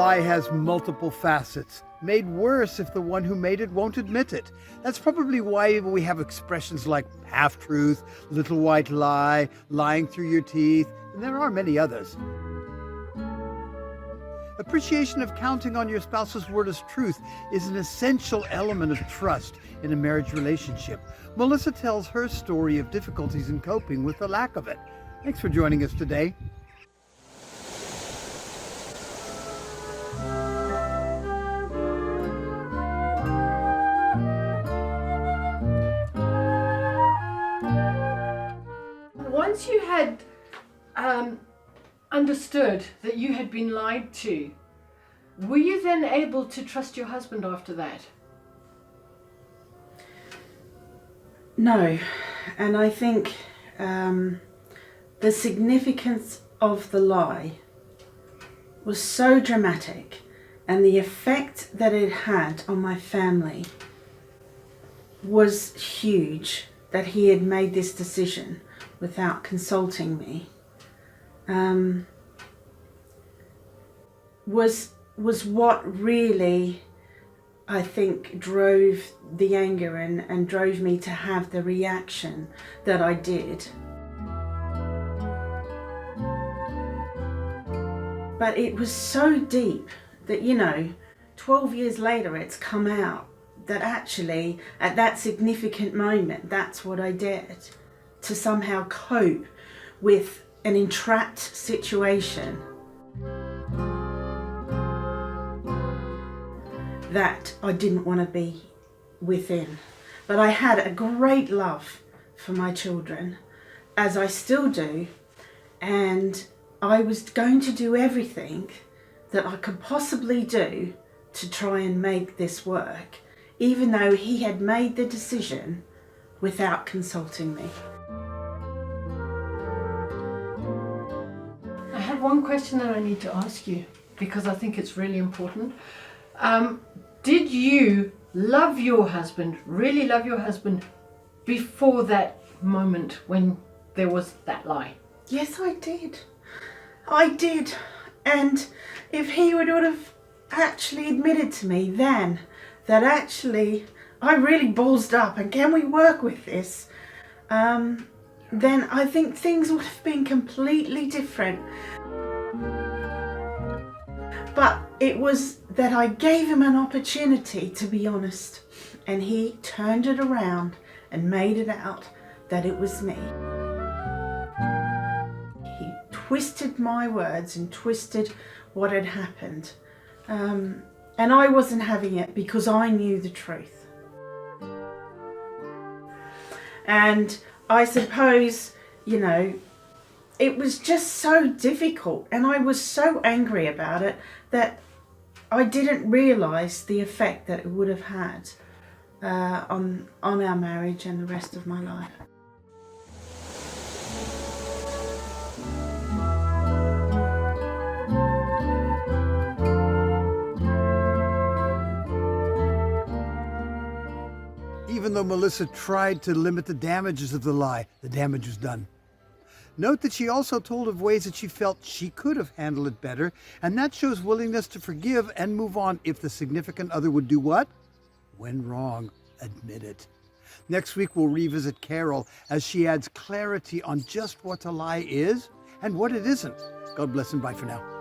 lie has multiple facets, made worse if the one who made it won't admit it. That's probably why we have expressions like half-truth, little white lie, lying through your teeth, and there are many others. Appreciation of counting on your spouse's word as truth is an essential element of trust in a marriage relationship. Melissa tells her story of difficulties in coping with the lack of it. Thanks for joining us today. Once you had understood that you had been lied to, were you then able to trust your husband after that? No, and I think the significance of the lie was so dramatic, and the effect that it had on my family was huge, that he had made this decision without consulting me. Was what really, I think, drove the anger and drove me to have the reaction that I did. But it was so deep that, 12 years later it's come out that actually at that significant moment, that's what I did to somehow cope with an entrapped situation that I didn't want to be within. But I had a great love for my children, as I still do, and I was going to do everything that I could possibly do to try and make this work, even though he had made the decision without consulting me. I have one question that I need to ask you because I think it's really important. Did you love your husband, really love your husband, before that moment when there was that lie? Yes, I did. I did. And if he would have actually admitted to me then that actually I really ballsed up and can we work with this, then I think things would have been completely different. But it was that I gave him an opportunity to be honest, and he turned it around and made it out that it was me. He twisted my words and twisted what had happened. And I wasn't having it because I knew the truth. And I suppose, it was just so difficult, and I was so angry about it that I didn't realise the effect that it would have had on our marriage and the rest of my life. Even though Melissa tried to limit the damages of the lie, the damage was done. Note that she also told of ways that she felt she could have handled it better, and that shows willingness to forgive and move on if the significant other would do what? When wrong, admit it. Next week we'll revisit Carol as she adds clarity on just what a lie is and what it isn't. God bless and bye for now.